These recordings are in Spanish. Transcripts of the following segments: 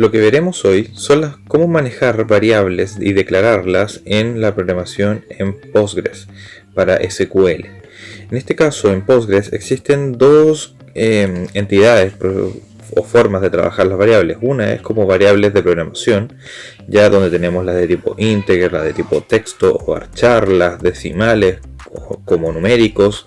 Lo que veremos hoy son cómo manejar variables y declararlas en la programación en Postgres para SQL. En este caso, en Postgres existen dos entidades o formas de trabajar las variables. Una es como variables de programación, ya donde tenemos las de tipo integer, las de tipo texto o varchar, las decimales como numéricos,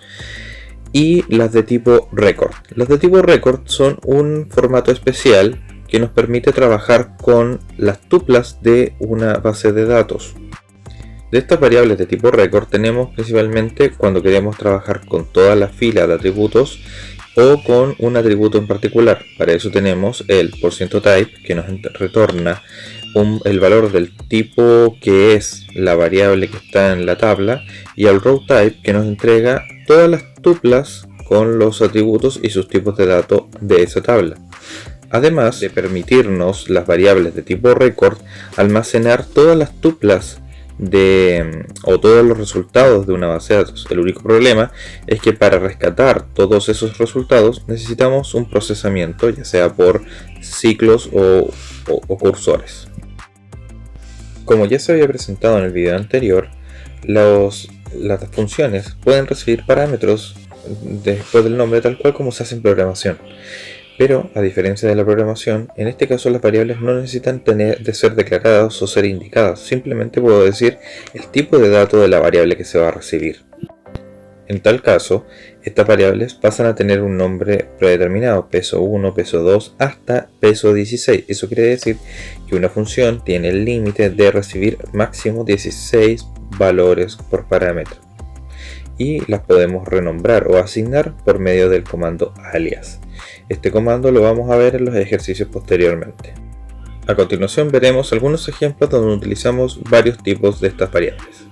y las de tipo record. Las de tipo record son un formato especial que nos permite trabajar con las tuplas de una base de datos. De estas variables de tipo record tenemos principalmente cuando queremos trabajar con toda la fila de atributos o con un atributo en particular. Para eso tenemos el %type, que nos retorna el valor del tipo que es la variable que está en la tabla, y el row type, que nos entrega todas las tuplas con los atributos y sus tipos de datos de esa tabla. Además de permitirnos las variables de tipo record almacenar todas las tuplas o todos los resultados de una base de datos. El único problema es que para rescatar todos esos resultados necesitamos un procesamiento, ya sea por ciclos o cursores. Como ya se había presentado en el video anterior, las funciones pueden recibir parámetros después del nombre, tal cual como se hace en programación. Pero, a diferencia de la programación, en este caso las variables no necesitan de ser declaradas o ser indicadas. Simplemente puedo decir el tipo de dato de la variable que se va a recibir. En tal caso, estas variables pasan a tener un nombre predeterminado, peso 1, peso 2, hasta peso 16. Eso quiere decir que una función tiene el límite de recibir máximo 16 valores por parámetro. Y las podemos renombrar o asignar por medio del comando alias. Este comando lo vamos a ver en los ejercicios posteriormente. A continuación veremos algunos ejemplos donde utilizamos varios tipos de estas variables.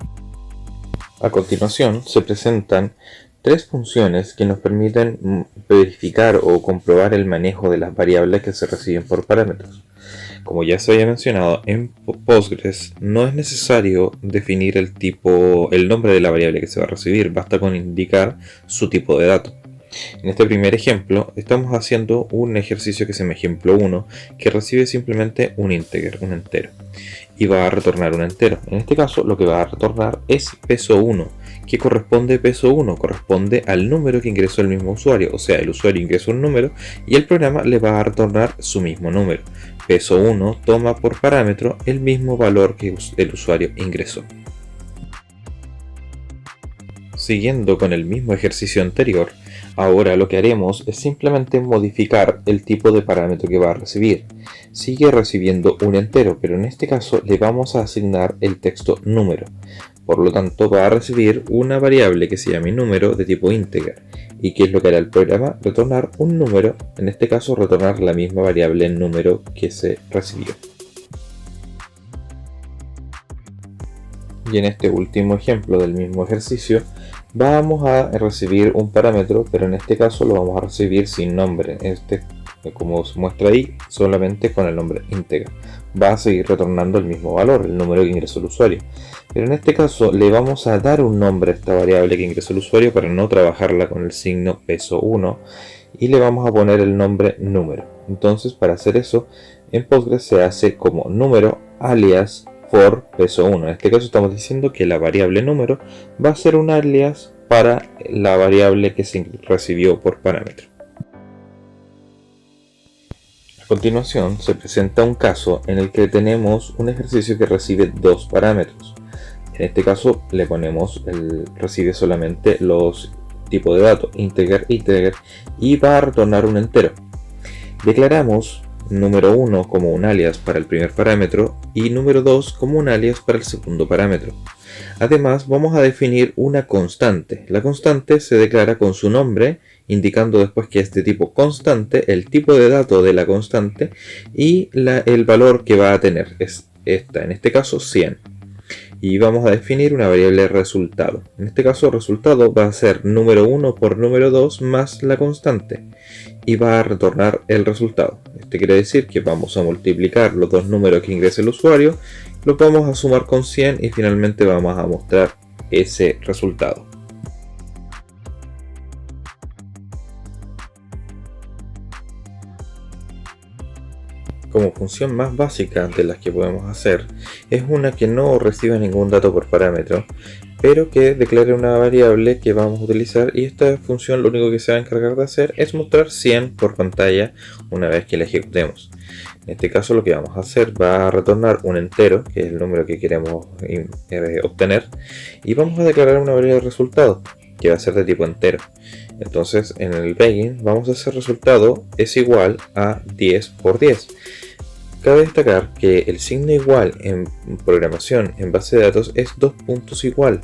A continuación se presentan tres funciones que nos permiten verificar o comprobar el manejo de las variables que se reciben por parámetros. Como ya se había mencionado, en Postgres no es necesario definir el nombre de la variable que se va a recibir, basta con indicar su tipo de dato. En este primer ejemplo estamos haciendo un ejercicio que se llama ejemplo 1, que recibe simplemente un integer, un entero, y va a retornar un entero. En este caso lo que va a retornar es peso 1. ¿Qué corresponde peso 1? Corresponde al número que ingresó el mismo usuario, o sea, el usuario ingresó un número y el programa le va a retornar su mismo número. Peso 1 toma por parámetro el mismo valor que el usuario ingresó. Siguiendo con el mismo ejercicio anterior, ahora lo que haremos es simplemente modificar el tipo de parámetro que va a recibir. Sigue recibiendo un entero, pero en este caso le vamos a asignar el texto número. Por lo tanto va a recibir una variable que se llame número de tipo integer. ¿Y qué es lo que hará el programa? Retornar un número, en este caso retornar la misma variable número que se recibió. Y en este último ejemplo del mismo ejercicio vamos a recibir un parámetro, pero en este caso lo vamos a recibir sin nombre. Como se muestra ahí, solamente con el nombre integer. Va a seguir retornando el mismo valor, el número que ingresó el usuario. Pero en este caso le vamos a dar un nombre a esta variable que ingresó el usuario para no trabajarla con el signo peso 1, y le vamos a poner el nombre número. Entonces, para hacer eso, en Postgres se hace como número alias for peso 1. En este caso estamos diciendo que la variable número va a ser un alias para la variable que se recibió por parámetro. A continuación se presenta un caso en el que tenemos un ejercicio que recibe dos parámetros. En este caso le ponemos recibe solamente los tipos de datos integer, y va a retornar un entero. Declaramos número 1 como un alias para el primer parámetro y número 2 como un alias para el segundo parámetro. Además vamos a definir una constante. La constante se declara con su nombre, indicando después que es de tipo constante, el tipo de dato de la constante y el valor que va a tener es en este caso 100. Y vamos a definir una variable resultado. En este caso resultado va a ser número 1 por número 2 más la constante y va a retornar el resultado. Esto quiere decir que vamos a multiplicar los dos números que ingrese el usuario, los vamos a sumar con 100 y finalmente vamos a mostrar ese resultado. como función más básica de las que podemos hacer es una que no reciba ningún dato por parámetro, pero que declare una variable que vamos a utilizar, y esta función lo único que se va a encargar de hacer es mostrar 100 por pantalla una vez que la ejecutemos. En este caso lo que vamos a hacer va a retornar un entero, que es el número que queremos obtener, y vamos a declarar una variable de resultado que va a ser de tipo entero. Entonces en el Begin vamos a hacer resultado es igual a 10 por 10. Cabe destacar que el signo igual en programación en base de datos es 2 puntos igual,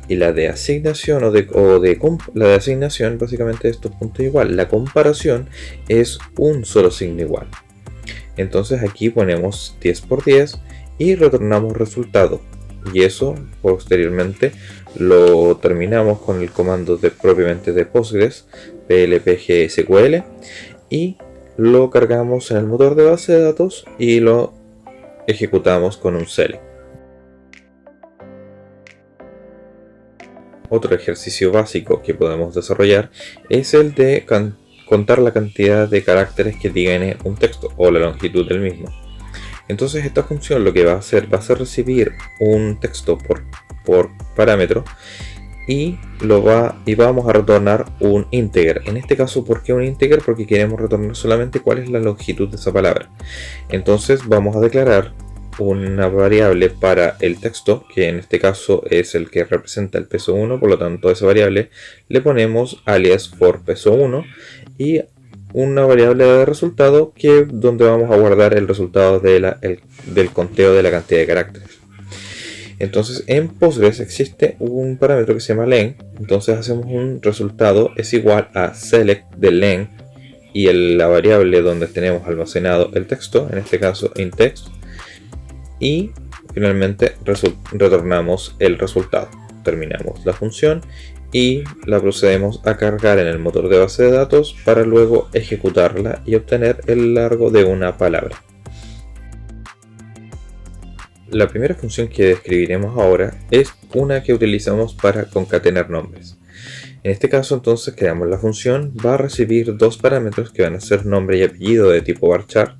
y la de asignación la de asignación básicamente es 2 puntos igual. La comparación es un solo signo igual. Entonces aquí ponemos 10 por 10 y retornamos resultado, y eso posteriormente lo terminamos con el comando propiamente de Postgres, plpgsql, y lo cargamos en el motor de base de datos y lo ejecutamos con un select. Otro ejercicio básico que podemos desarrollar es el de contar la cantidad de caracteres que tiene un texto o la longitud del mismo. Entonces esta función lo que va a hacer recibir un texto por parámetro y vamos a retornar un integer. En este caso, ¿por qué un integer? Porque queremos retornar solamente cuál es la longitud de esa palabra. Entonces vamos a declarar una variable para el texto, que en este caso es el que representa el peso 1, por lo tanto a esa variable le ponemos alias for peso 1, y una variable de resultado donde vamos a guardar el resultado del conteo de la cantidad de caracteres. Entonces en Postgres existe un parámetro que se llama len. Entonces hacemos un resultado es igual a select de len y la variable donde tenemos almacenado el texto, en este caso inText, y finalmente retornamos el resultado. Terminamos la función y la procedemos a cargar en el motor de base de datos para luego ejecutarla y obtener el largo de una palabra. La primera función que describiremos ahora es una que utilizamos para concatenar nombres. En este caso entonces creamos la función, va a recibir dos parámetros que van a ser nombre y apellido de tipo varchar,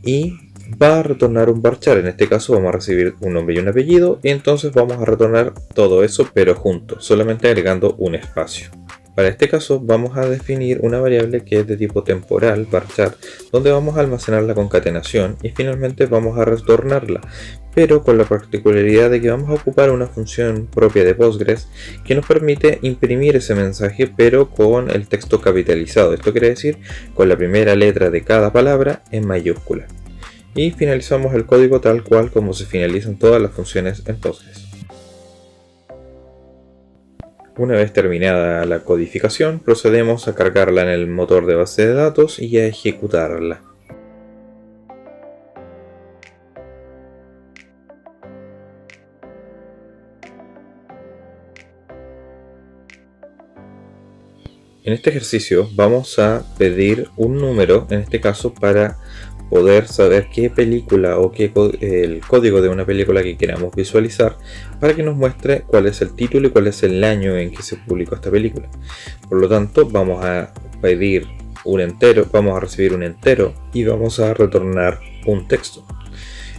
y va a retornar un varchar. En este caso vamos a recibir un nombre y un apellido, y entonces vamos a retornar todo eso pero junto, solamente agregando un espacio. Para este caso vamos a definir una variable que es de tipo temporal, varchar, donde vamos a almacenar la concatenación y finalmente vamos a retornarla, pero con la particularidad de que vamos a ocupar una función propia de Postgres que nos permite imprimir ese mensaje pero con el texto capitalizado. Esto quiere decir con la primera letra de cada palabra en mayúscula. Y finalizamos el código tal cual como se finalizan todas las funciones en Postgres. Una vez terminada la codificación, procedemos a cargarla en el motor de base de datos y a ejecutarla. En este ejercicio vamos a pedir un número, en este caso para poder saber qué película o el código de una película que queramos visualizar, para que nos muestre cuál es el título y cuál es el año en que se publicó esta película. Por lo tanto vamos a pedir un entero, vamos a recibir un entero y vamos a retornar un texto.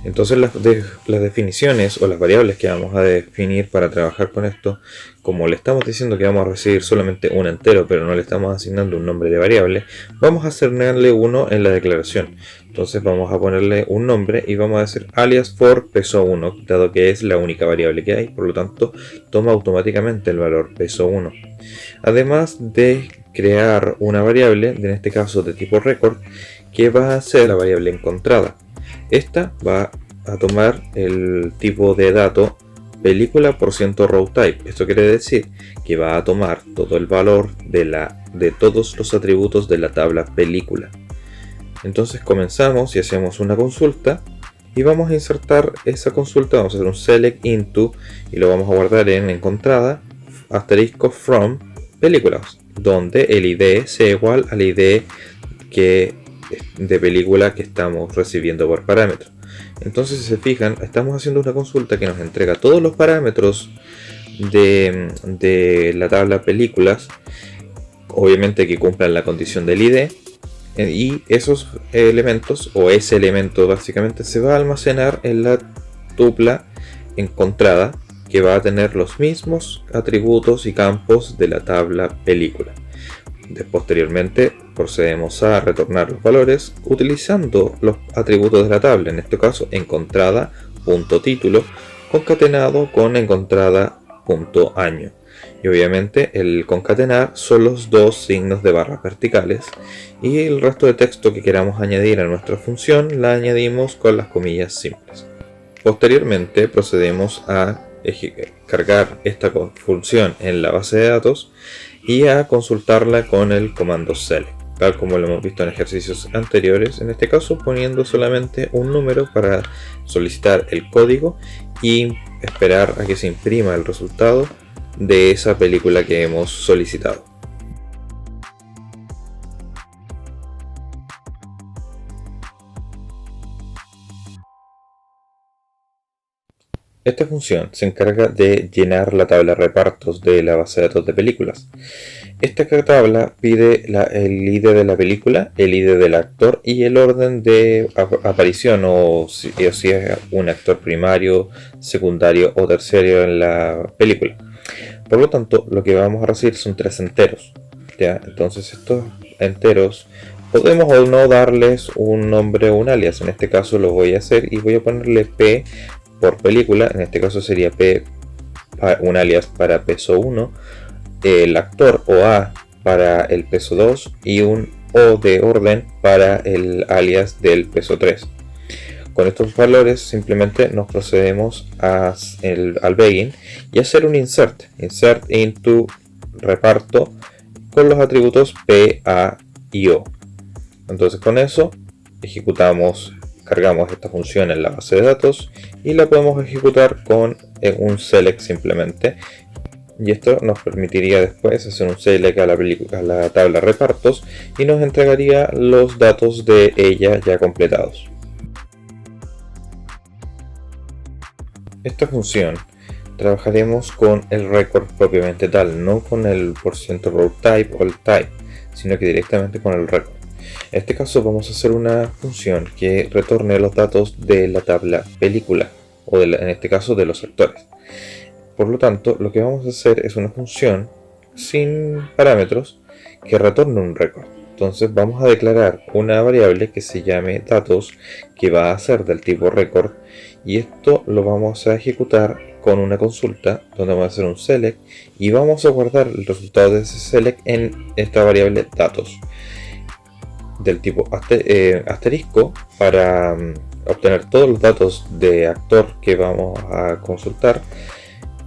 Entonces las definiciones o las variables que vamos a definir para trabajar con esto, como le estamos diciendo que vamos a recibir solamente un entero pero no le estamos asignando un nombre de variable, vamos a asignarle uno en la declaración. Entonces vamos a ponerle un nombre y vamos a decir alias for peso 1, dado que es la única variable que hay, por lo tanto toma automáticamente el valor peso 1. Además de crear una variable, en este caso de tipo record, que va a ser la variable encontrada. Esta va a tomar el tipo de dato película %row type. Esto quiere decir que va a tomar todo el valor de todos los atributos de la tabla película. Entonces comenzamos y hacemos una consulta y vamos a insertar esa consulta, vamos a hacer un select into y lo vamos a guardar en encontrada asterisco from películas, donde el ID sea igual al ID de película que estamos recibiendo por parámetro. Entonces, si se fijan, estamos haciendo una consulta que nos entrega todos los parámetros de la tabla películas, obviamente que cumplan la condición del ID, Y esos elementos, o ese elemento básicamente, se va a almacenar en la tupla encontrada, que va a tener los mismos atributos y campos de la tabla película. Posteriormente procedemos a retornar los valores utilizando los atributos de la tabla, en este caso encontrada.título concatenado con encontrada.año. Y obviamente el concatenar son los dos signos de barras verticales, y el resto de texto que queramos añadir a nuestra función la añadimos con las comillas simples. Posteriormente procedemos a cargar esta función en la base de datos y a consultarla con el comando select, tal como lo hemos visto en ejercicios anteriores, en este caso poniendo solamente un número para solicitar el código y esperar a que se imprima el resultado de esa película que hemos solicitado. Esta función se encarga de llenar la tabla repartos de la base de datos de películas. Esta tabla pide el ID de la película, el ID del actor y el orden de aparición, o si es un actor primario, secundario o terciario en la película. Por lo tanto, lo que vamos a recibir son 3 enteros, ¿ya? Entonces estos enteros podemos o no darles un nombre o un alias. En este caso lo voy a hacer y voy a ponerle P por película. En este caso sería P, un alias para peso 1, el actor o A para el peso 2 y un O de orden para el alias del peso 3. Con estos valores simplemente nos procedemos al begin y hacer un insert into reparto con los atributos P, A y O. Entonces con eso cargamos esta función en la base de datos y la podemos ejecutar con un select simplemente, y esto nos permitiría después hacer un select a la tabla repartos y nos entregaría los datos de ella ya completados. Esta función trabajaremos con el record propiamente tal, no con el %row_type o el type, sino que directamente con el record. En este caso vamos a hacer una función que retorne los datos de la tabla película, o en este caso de los actores. Por lo tanto, lo que vamos a hacer es una función sin parámetros que retorne un record. Entonces vamos a declarar una variable que se llame datos, que va a ser del tipo record, y esto lo vamos a ejecutar con una consulta donde vamos a hacer un select y vamos a guardar el resultado de ese select en esta variable datos del tipo asterisco para obtener todos los datos de actor que vamos a consultar,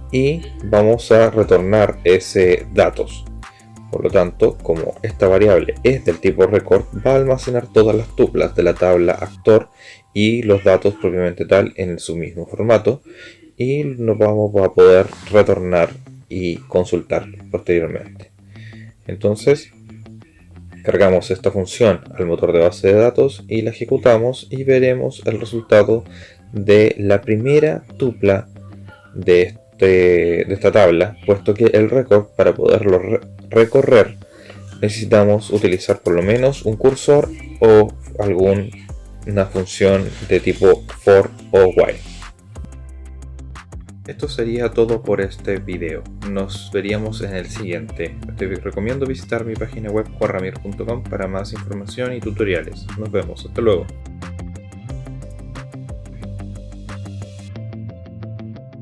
y vamos a retornar ese datos. Por lo tanto, como esta variable es del tipo record, va a almacenar todas las tuplas de la tabla actor y los datos propiamente tal en su mismo formato, y nos vamos a poder retornar y consultar posteriormente. Entonces cargamos esta función al motor de base de datos y la ejecutamos y veremos el resultado de la primera tupla de esta tabla, puesto que el record, para poderlo recorrer, necesitamos utilizar por lo menos un cursor o alguna función de tipo for o while. Esto sería todo por este video. Nos veríamos en el siguiente. Te recomiendo visitar mi página web juanramir.com para más información y tutoriales. Nos vemos. Hasta luego.